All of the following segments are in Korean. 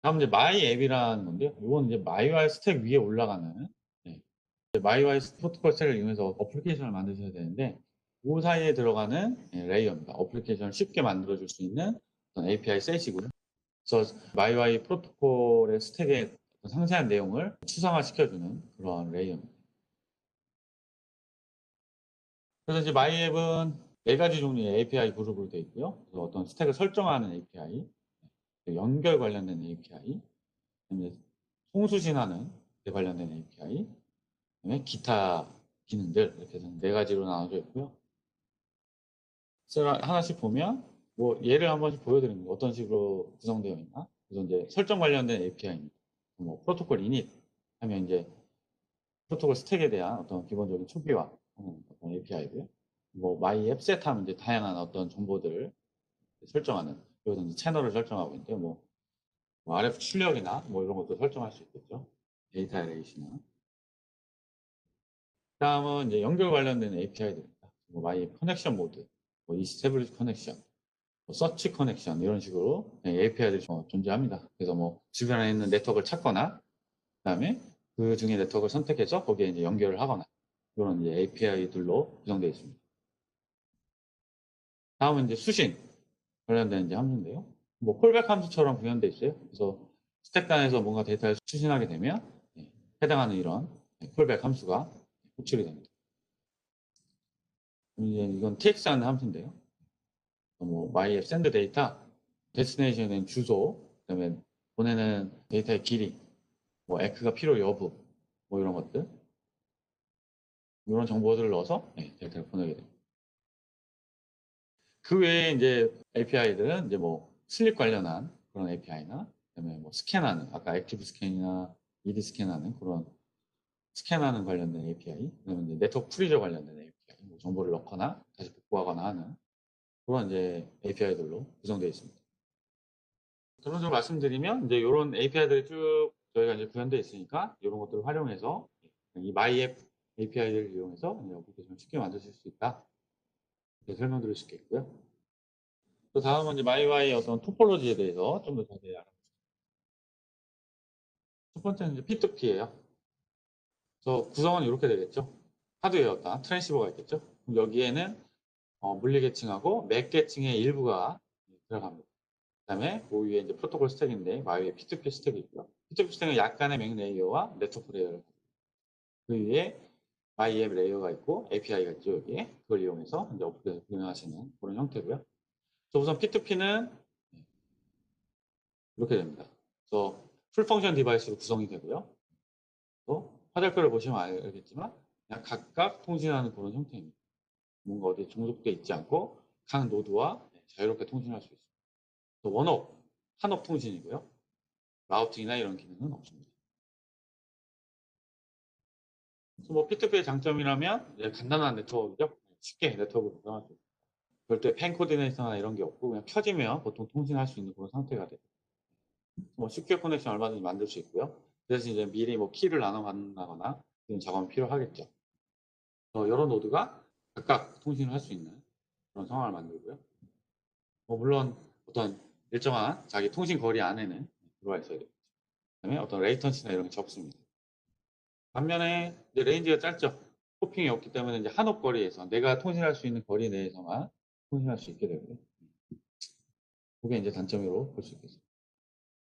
다음 이제 마이 앱이라는 건데요. 이건 이제 마이와이 스택 위에 올라가는 네. 마이와이 프로토콜 스택을 이용해서 어플리케이션을 만드셔야 되는데 그 사이에 들어가는 레이어입니다. 어플리케이션을 쉽게 만들어줄 수 있는 API 셋이고요. 그래서 마이와이 프로토콜의 스택의 상세한 내용을 추상화시켜주는 그런 레이어입니다. 그래서 이제 마이 앱은 네 가지 종류의 API 그룹으로 되어 있고요. 그래서 어떤 스택을 설정하는 API, 연결 관련된 API, 송수신하는 데 관련된 API, 그다음에 기타 기능들 이렇게 해서 네 가지로 나눠져 있고요. 그래서 하나씩 보면 뭐 예를 한 번씩 보여드리는 거 어떤 식으로 구성되어 있나. 그래서 이제 설정 관련된 API입니다. 뭐 프로토콜 이닛 하면 이제 프로토콜 스택에 대한 어떤 기본적인 초기화 하는 어떤 API고요. 뭐 마이 앱 셋 하면 이제 다양한 어떤 정보들을 설정하는 여기서 이제 채널을 설정하고 있는데 뭐 RF 출력이나 뭐 이런 것도 설정할 수 있겠죠. 데이터 에레이시나. 다음은 이제 연결 관련된 API들입니다. 뭐 마이 커넥션 모드, 뭐 이스태블리시 커넥션, 뭐 서치 커넥션 이런 식으로 API들이 존재합니다. 그래서 뭐 주변에 있는 네트워크를 찾거나 그다음에 그 중에 네트워크를 선택해서 거기에 이제 연결을 하거나 이런 이제 API들로 구성되어 있습니다. 다음은 이제 수신 관련된 이제 함수인데요. 뭐 콜백 함수처럼 구현되어 있어요. 그래서 스택 단에서 뭔가 데이터를 수신하게 되면 해당하는 이런 콜백 함수가 호출이 됩니다. 이제 이건 tx라는 함수인데요. 뭐 my앱 send 데이터, 데스티네이션은 주소, 그다음에 보내는 데이터의 길이, 뭐 에크가 필요 여부, 뭐 이런 것들, 이런 정보들을 넣어서 데이터를 보내게 됩니다. 그 외에 이제 API들은 이제 뭐 슬립 관련한 그런 API나, 그다음에 뭐 스캔하는 아까 액티브 스캔이나 ED 스캔하는 그런 스캔하는 관련된 API, 그다음에 이제 네트워크 프리저 관련된 API, 뭐 정보를 넣거나 다시 복구하거나 하는 그런 이제 API들로 구성되어 있습니다. 결론적으로 말씀드리면 이제 이런 API들이 쭉 저희가 이제 구현되어 있으니까 이런 것들을 활용해서 이 마이앱 API를 이용해서 어플리케이션을 쉽게 만드실 수 있다. 이렇게 설명드릴 수 있겠고요. 또 다음은 이제 마이와이 어떤 토폴로지에 대해서 좀 더 자세히 알아보겠습니다. 첫 번째는 이제 P2P예요. 그래서 구성은 이렇게 되겠죠. 하드웨어다 트랜시버가 있겠죠. 그럼 여기에는 물리 계층하고 맥 계층의 일부가 들어갑니다. 그다음에 그 위에 이제 프로토콜 스택인데 마이웨이 P2P 스택이 있고요. P2P 스택은 약간의 맥 레이어와 네트워크 레이어를 그 위에 마이앱 레이어가 있고 API가 있죠 여기에 그걸 이용해서 이제 어플리케이션 구현하시는 그런 형태고요. 그래서 우선 P2P는 이렇게 됩니다. 그래서 풀 펑션 디바이스로 구성이 되고요. 또 화살표를 보시면 알겠지만 그냥 각각 통신하는 그런 형태입니다. 뭔가 어디 종속돼 있지 않고 각 노드와 자유롭게 통신할 수 있습니다. 원업, 한업 통신이고요. 라우팅이나 이런 기능은 없습니다. 그래서 뭐 P2P의 장점이라면 간단한 네트워크죠. 쉽게 네트워크를 구성할 수 있습니다. 별도의 펜 코디네이터나 이런 게 없고 그냥 켜지면 보통 통신할 수 있는 그런 상태가 돼요. 뭐 쉽게 커넥션 얼마든지 만들 수 있고요. 그래서 이제 미리 뭐 키를 나눠 갖는다거나 이런 작업은 필요하겠죠. 여러 노드가 각각 통신을 할 수 있는 그런 상황을 만들고요. 뭐 물론 어떤 일정한 자기 통신 거리 안에는 들어와 있어야 되겠죠. 그다음에 어떤 레이턴시나 이런 게 적습니다. 반면에 이제 레인지가 짧죠. 호핑이 없기 때문에 이제 한업 거리에서 내가 통신할 수 있는 거리 내에서만 통신할 수 있게 되고요. 그게 이제 단점으로 볼 수 있겠습니다.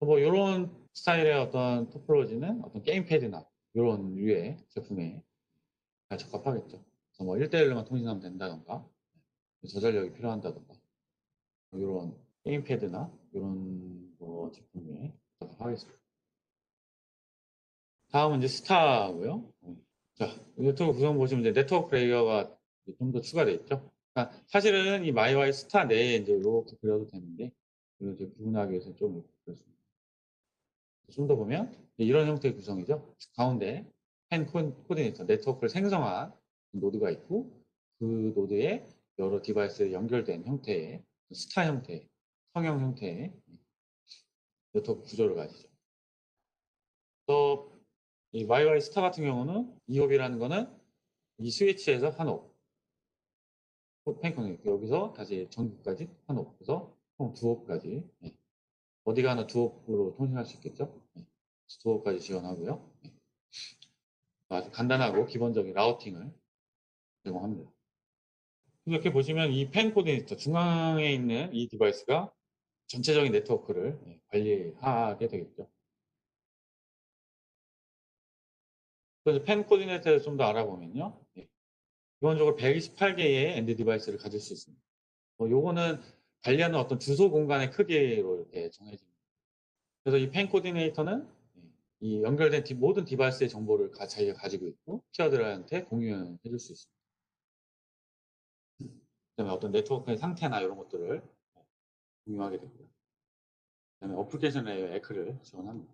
뭐 이런 스타일의 어떤 토폴로지는 어떤 게임패드나 이런 류의 제품에 잘 적합하겠죠. 그래서 뭐 1대1로만 통신하면 된다던가 저전력이 필요한다던가 이런 게임패드나 이런 뭐 제품에 적합하겠습니다. 다음은 이제 스타고요. 자, 네트워크 구성 보시면 이제 네트워크 레이어가 좀 더 추가되어 있죠. 그러니까 사실은 이 마이와이 스타 내에 이제 이렇게 그려도 되는데 이걸 이제 구분하기 위해서 좀 그렇습니다. 좀 더 보면 이런 형태의 구성이죠. 가운데 펜 코디네이터 네트워크를 생성한 노드가 있고 그 노드에 여러 디바이스에 연결된 형태의 스타 형태, 성형 형태의 네트워크 구조를 가지죠. 또 이 YY 스타 같은 경우는 2홉이라는 거는 이 스위치에서 한 홉, 펜 커넥터 여기서 다시 전기까지 한 홉, 그래서 총 2홉까지 어디 가나 두옵으로 통신할 수 있겠죠. 두옵까지 지원하고요. 아주 간단하고 기본적인 라우팅을 제공합니다. 이렇게 보시면 이 펜 코디네이터 중앙에 있는 이 디바이스가 전체적인 네트워크를 관리하게 되겠죠. 그래서 펜 코디네이터를 좀 더 알아보면요. 기본적으로 128개의 엔드 디바이스를 가질 수 있습니다. 요거는 관리하는 어떤 주소 공간의 크기로 이렇게 정해집니다. 그래서 이 펜 코디네이터는 이 연결된 모든 디바이스의 정보를 자기가 가지고 있고 티어들한테 공유해 줄 수 있습니다. 그다음에 어떤 네트워크의 상태나 이런 것들을 공유하게 되고요. 그다음에 어플리케이션 레이어 에크를 지원합니다.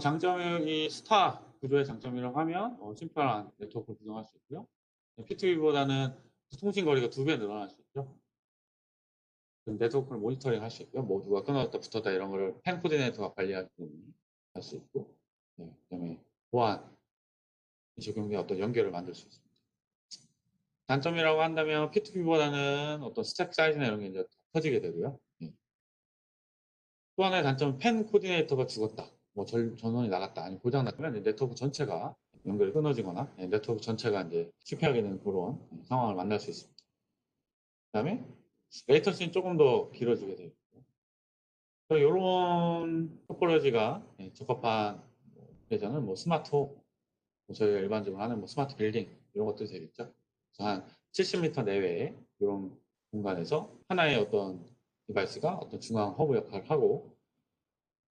장점이 이 스타 구조의 장점이라고 하면 심플한 네트워크를 구성할 수 있고요. P2P보다는 통신 거리가 2배 늘어날 수 있죠. 네트워크를 모니터링 할 수 있고요. 뭐 누가 끊어졌다 붙었다 이런 거를 펜 코디네이터가 관리할 수 있고, 그다음에 보안 적용된 어떤 연결을 만들 수 있습니다. 단점이라고 한다면 P2P보다는 어떤 스택 사이즈나 이런 게 이제 더 커지게 되고요. 또 하나의 단점은 펜 코디네이터가 죽었다. 뭐 전원이 나갔다. 아니면 고장 났다면 네트워크 전체가 연결이 끊어지거나 네트워크 전체가 이제 실패하게 되는 그런 상황을 만날 수 있습니다. 그다음에 레이턴시는 조금 더 길어지게 되고 이런 토폴로지가 적합한 예전은 뭐 스마트 홈, 저희가 일반적으로 하는 뭐 스마트 빌딩 이런 것들이 되겠죠. 그래서 한 70m 내외의 이런 공간에서 하나의 어떤 디바이스가 어떤 중앙 허브 역할을 하고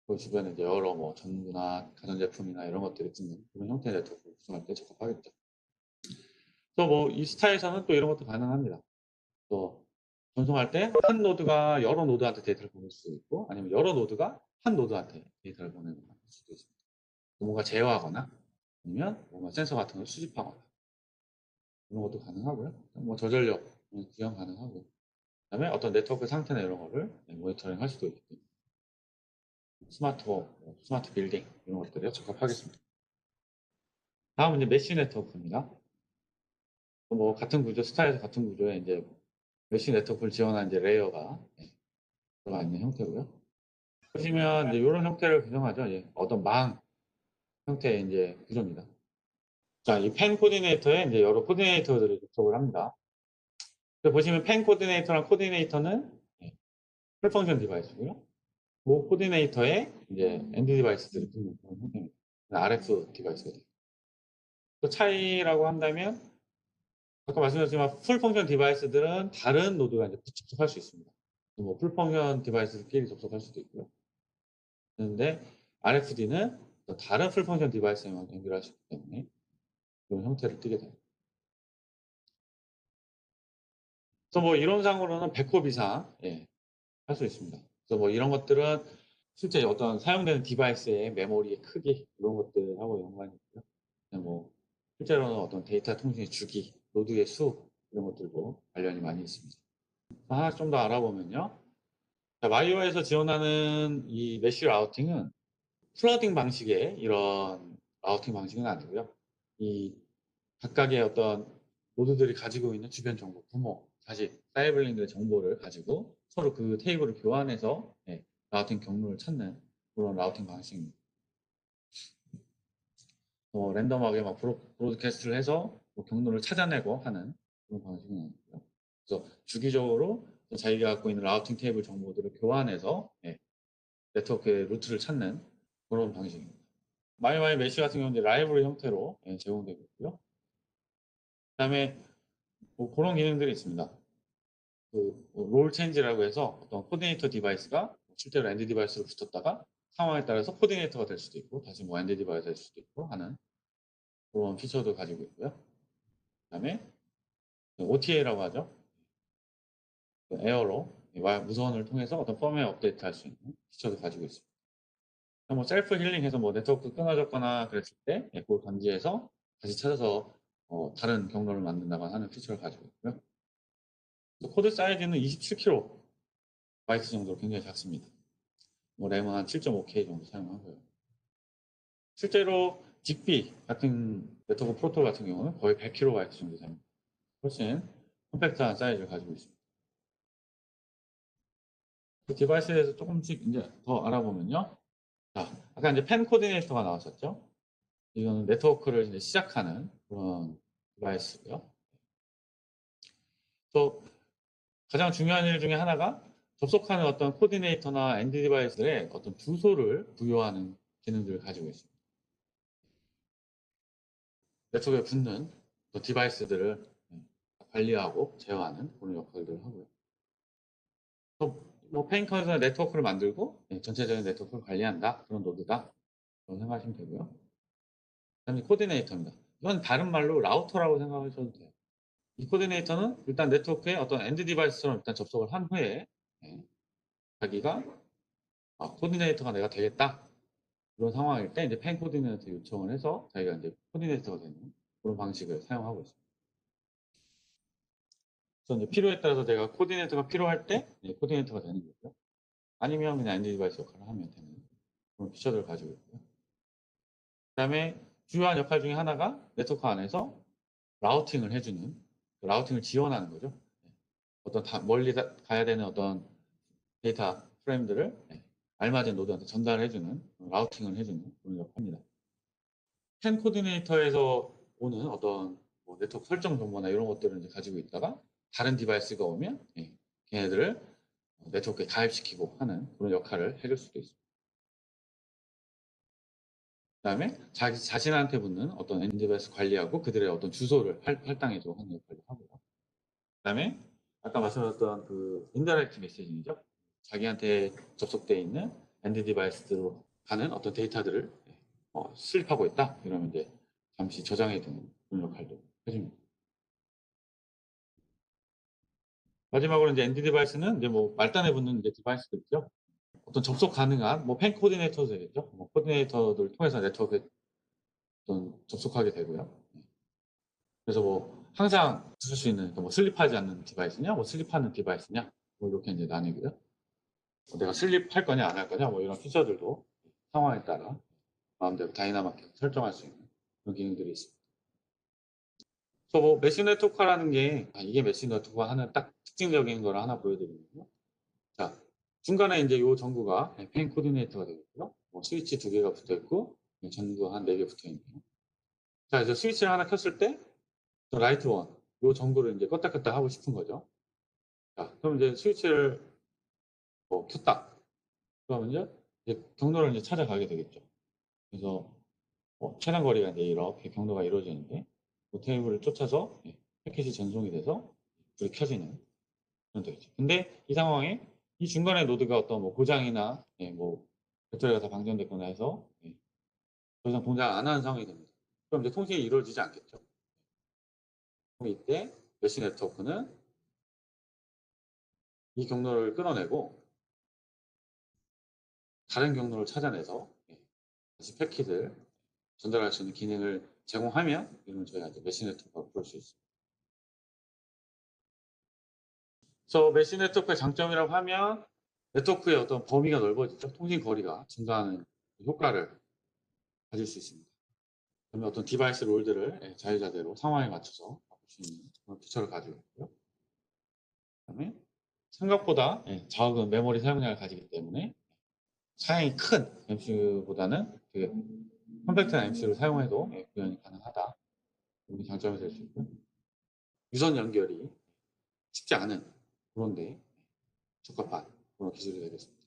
그 주변에 이제 여러 뭐 전구나 가전제품이나 이런 것들이 찍는 그런 형태의 네트워크를 구성할 때 적합하겠죠. 또 뭐 이 스타에서는 또 이런 것도 가능합니다. 또 전송할 때 한 노드가 여러 노드한테 데이터를 보낼 수 있고 아니면 여러 노드가 한 노드한테 데이터를 보내는 수도 있습니다. 뭔가 제어하거나 아니면 뭔가 센서 같은 걸 수집하거나 이런 것도 가능하고요. 뭐 저전력 구현 가능하고 그다음에 어떤 네트워크 상태나 이런 거를 모니터링 할 수도 있고 스마트 홈, 스마트 빌딩 이런 것들에 적합하겠습니다. 다음은 이제 메쉬 네트워크입니다. 뭐 같은 구조, 스타에서 같은 구조에 이제 메쉬 네트워크를 지원한 이제 레이어가 들어가 있는 형태고요. 보시면 이제 이런 형태를 구성하죠. 어떤 망 형태의 이제 구조입니다. 자, 이 펜 코디네이터에 이제 여러 코디네이터들이 접속을 합니다. 보시면 펜 코디네이터랑 코디네이터는 풀펑션 디바이스고요. 그 코디네이터에 이제 엔드 디바이스들이 붙는 그런 형태입니다. RF 디바이스가 돼요. 또 차이라고 한다면 아까 말씀드렸지만 풀펑션 디바이스들은 다른 노드가 이제 접속할 수 있습니다. 뭐 풀펑션 디바이스끼리 접속할 수도 있고요. 그런데 RFD는 다른 풀펑션 디바이스에만 연결할 수 있기 때문에 이런 형태를 띠게 됩니다. 그래서 뭐 이론상으로는 100홉 이상 할 수 있습니다. 그래서 뭐 이런 것들은 실제 어떤 사용되는 디바이스의 메모리의 크기 이런 것들하고 연관이 있고요. 뭐 실제로는 어떤 데이터 통신의 주기, 노드의 수 이런 것들도 관련이 많이 있습니다. 하나 좀 더 알아보면요. 와이어에서 지원하는 이 메쉬 라우팅은 플러딩 방식의 이런 라우팅 방식은 아니고요. 이 각각의 어떤 노드들이 가지고 있는 주변 정보, 부모, 자식, 사이블링들의 정보를 가지고 서로 그 테이블을 교환해서 라우팅 경로를 찾는 그런 라우팅 방식입니다. 랜덤하게 막 브로드캐스트를 해서 뭐 경로를 찾아내고 하는 그런 방식은 아니고요. 그래서 주기적으로 자기가 갖고 있는 라우팅 테이블 정보들을 교환해서 네트워크의 루트를 찾는 그런 방식입니다. 마이마이 메시 같은 경우는 라이브러리 형태로 제공되고 있고요. 그다음에 뭐 그런 기능들이 있습니다. 롤 체인지라고 해서 어떤 코디네이터 디바이스가 실제로 엔드 디바이스로 붙었다가 상황에 따라서 코디네이터가 될 수도 있고 다시 뭐 엔드 디바이스가 될 수도 있고 하는 그런 피처도 가지고 있고요. 그다음에 OTA라고 하죠. 에어로 무선을 통해서 어떤 펌웨어 업데이트 할 수 있는 피처도 가지고 있습니다. 뭐 셀프 힐링해서 뭐 네트워크 끊어졌거나 그랬을 때 그걸 감지해서 다시 찾아서 다른 경로를 만든다거나 하는 피처를 가지고 있고요. 코드 사이즈는 27KB 정도로 굉장히 작습니다. 뭐 램은 한 7.5K 정도 사용하고요. 실제로 직비 같은 네트워크 프로토콜 같은 경우는 거의 100KB 정도 됩니다. 훨씬 컴팩트한 사이즈를 가지고 있습니다. 그 디바이스에 대해서 조금씩 이제 더 알아보면요. 자, 아까 이제 펜 코디네이터가 나왔었죠. 이거는 네트워크를 이제 시작하는 그런 디바이스고요. 또 가장 중요한 일 중에 하나가 접속하는 어떤 코디네이터나 엔드 디바이스에 어떤 주소를 부여하는 기능들을 가지고 있습니다. 네트워크에 붙는 디바이스들을 관리하고 제어하는 그런 역할들을 하고요. 또 페인커에서 네트워크를 만들고 전체적인 네트워크를 관리한다. 그런 노드다. 그런 생각하시면 되고요. 그다음에 코디네이터입니다. 이건 다른 말로 라우터라고 생각하셔도 돼요. 이 코디네이터는 일단 네트워크에 어떤 엔드 디바이스처럼 일단 접속을 한 후에 자기가 코디네이터가 내가 되겠다. 그런 상황일 때 이제 펜 코디네이터 요청을 해서 자기가 이제 코디네이터가 되는 그런 방식을 사용하고 있습니다. 그래서 이제 필요에 따라서 제가 코디네이터가 필요할 때 코디네이터가 되는 거고요. 아니면 그냥 엔드 디바이스 역할을 하면 되는 그런 피처들을 가지고 있고요. 그다음에 주요한 역할 중에 하나가 네트워크 안에서 라우팅을 해주는 라우팅을 지원하는 거죠. 어떤 멀리 가야 되는 어떤 데이터 프레임들을 알맞은 노드한테 전달해주는 라우팅을 해주는 그런 역할입니다. 펜 코디네이터에서 오는 어떤 뭐 네트워크 설정 정보나 이런 것들을 이제 가지고 있다가 다른 디바이스가 오면 걔네들을 네트워크에 가입시키고 하는 그런 역할을 해줄 수도 있습니다. 그다음에 자신한테 붙는 어떤 엔드 디바이스 관리하고 그들의 어떤 주소를 할당해주고 하는 역할을 하고요. 그다음에 아까 말씀드렸던 그 인다이렉트 메시징이죠. 자기한테 접속되어 있는 엔드 디바이스로 가는 어떤 데이터들을 슬립하고 있다. 이러면 이제 잠시 저장해두는 그런 역할도 해줍니다. 마지막으로 이제 엔드 디바이스는 이제 뭐 말단에 붙는 이제 디바이스들이죠. 어떤 접속 가능한 뭐 펜 코디네이터도 되겠죠. 뭐 코디네이터들 통해서 네트워크에 어떤 접속하게 되고요. 그래서 뭐 항상 쓸 수 있는 뭐 슬립하지 않는 디바이스냐, 뭐 슬립하는 디바이스냐, 뭐 이렇게 이제 나뉘고요. 내가 슬립할 거냐 안 할 거냐 뭐 이런 피처들도 상황에 따라 마음대로 다이나믹하게 설정할 수 있는 그런 기능들이 있습니다. 그래서 뭐 메시 네트워크라는 게 이게 메시 네트워크가 하는 딱 특징적인 걸 하나 보여드리면요. 자, 중간에 이제 요 전구가 펜 코디네이터가 되겠고요. 뭐 스위치 2개가 붙어 있고 전구 한 4개 붙어 있네요. 자, 이제 스위치를 하나 켰을 때 라이트 원, 요 전구를 이제 껐다 켰다 하고 싶은 거죠. 자, 그럼 이제 스위치를 뭐 켰다. 그러면 이제 경로를 이제 찾아가게 되겠죠. 그래서 최단 거리가 이제 이렇게 경로가 이루어지는데 그 테이블을 쫓아서 패킷이 전송이 돼서 불이 켜지는 그런 되겠죠. 근데 이 상황에 이 중간에 노드가 어떤 뭐 고장이나 뭐 배터리가 다 방전됐거나 해서 더 이상 동작 안 하는 상황이 됩니다. 그럼 이제 통신이 이루어지지 않겠죠. 그럼 이때 메시 네트워크는 이 경로를 끊어내고 다른 경로를 찾아내서 다시 패킷을 전달할 수 있는 기능을 제공하면 이러면 저희가 이제 메시 네트워크라고 부를 수 있습니다. 그래서 메시 네트워크의 장점이라고 하면 네트워크의 어떤 범위가 넓어지죠. 통신 거리가 증가하는 효과를 가질 수 있습니다. 그러면 어떤 디바이스 롤들을 자유자재로 상황에 맞춰서 바꿀 수 있는 그런 피처를 가지고 있고요. 그다음에 생각보다 적은 메모리 사용량을 가지기 때문에 사양이 큰 MCU보다는 되게 컴팩트한 MCU를 사용해도 구현이 가능하다. 이런 장점이 될 수 있고 유선 연결이 쉽지 않은 그런데 적합한 그런 기술이 되겠습니다.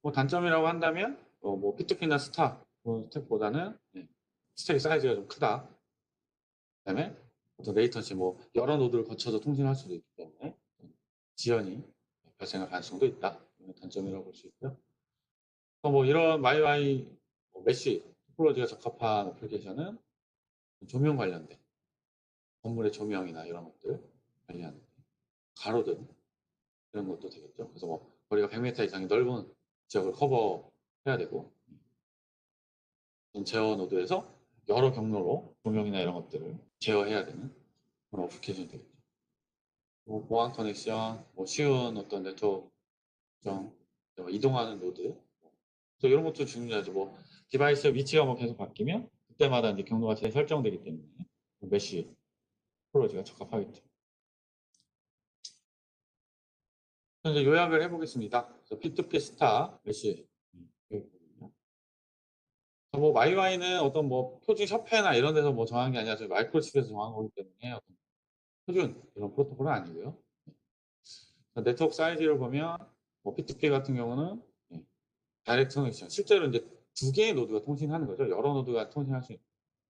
뭐 단점이라고 한다면 뭐 P2P나 스타 스택보다는 스택의 사이즈가 좀 크다. 그다음에 어떤 레이턴시 뭐 여러 노드를 거쳐서 통신할 수도 있기 때문에 지연이 발생할 가능성도 있다. 이런 단점이라고 볼 수 있고요. 뭐 이런 와이와이 메쉬 토포로지가 적합한 어플리케이션은 조명 관련된 건물의 조명이나 이런 것들 관리하는 가로등 이런 것도 되겠죠. 그래서 뭐 거리가 100m 이상의 넓은 지역을 커버해야 되고 제어 노드에서 여러 경로로 조명이나 이런 것들을 제어해야 되는 그런 어플리케이션이 되겠죠. 뭐 보안 커넥션, 뭐 쉬운 어떤 네트워크 정, 뭐 이동하는 노드, 그래서 이런 것도 중요하죠. 뭐 디바이스 위치가 뭐 계속 바뀌면 그때마다 이제 경로가 재설정되기 때문에 메쉬 토포로지가 적합하겠죠. 이제 요약을 해보겠습니다. 그래서 P2P 스타 메시. 뭐 마이와이는 어떤 뭐 표준 협회나 이런 데서 뭐 정한 게 아니라 저희 마이크로칩에서 정한 거기 때문에 어떤 표준 이런 프로토콜은 아니고요. 네트워크 사이즈를 보면 뭐 P2P 같은 경우는 다이렉트 커넥션. 실제로 이제 두 개의 노드가 통신하는 거죠. 여러 노드가 통신할 수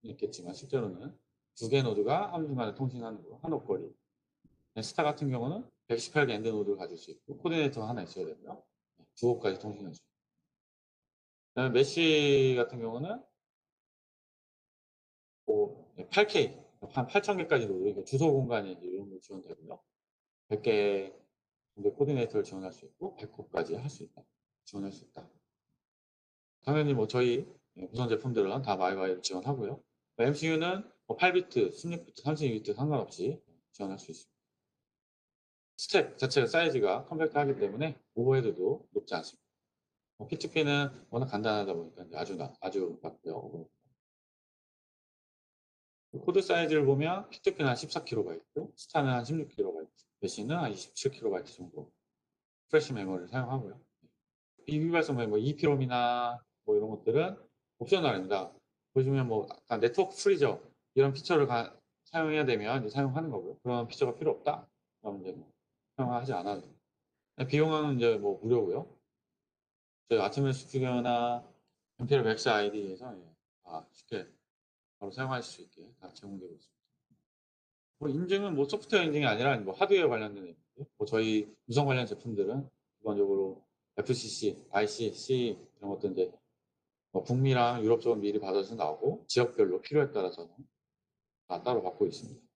있겠지만 실제로는 두 개의 노드가 한순간에 통신하는 거, 한 옷거리. 스타 같은 경우는 118개 엔드 노드를 가질 수 있고 코디네이터가 하나 있어야 되고요. 두 옷까지 통신할 수 있고. 그다음에 메시 같은 경우는 뭐 8K, 한 8,000개까지 노드, 주소 공간이 이런 거 지원되고요. 100개 정도 코디네이터를 지원할 수 있고 100호까지 할 수 있다. 지원할 수 있다. 당연히 뭐 저희 무선 제품들은 다 마이와이를 지원하고요. MCU는 뭐 8비트, 16비트, 32비트 상관없이 지원할 수 있습니다. 스택 자체가 사이즈가 컴팩트하기 때문에 오버헤드도 높지 않습니다. P2P는 워낙 간단하다 보니까 아주 낮고요. 코드 사이즈를 보면 P2P는 한 14KB, 스타는 한 16KB, 메시는 한 27KB 정도 프레시 메모리를 사용하고요. 비비발성 뭐 EEPROM이나 뭐 이런 것들은 옵셔널입니다. 보시면 뭐 아까 네트워크 프리저 이런 피처를 사용해야 되면 이제 사용하는 거고요. 그런 피처가 필요 없다. 그러면 이제 뭐 사용하지 않아도 됩니다. 비용은 이제 뭐 무료고요. 저희 아침에 스튜디오나 임페리얼 맥스 아이디에서 쉽게 바로 사용하실 수 있게 다 제공되고 있습니다. 뭐 인증은 뭐 소프트웨어 인증이 아니라 뭐 하드웨어 관련된 인증. 뭐 저희 무선 관련 제품들은 기본적으로 FCC, IC, C 이런 것들 이제 뭐 북미랑 유럽 쪽은 미리 받아서 나오고 지역별로 필요에 따라서는 다 따로 받고 있습니다.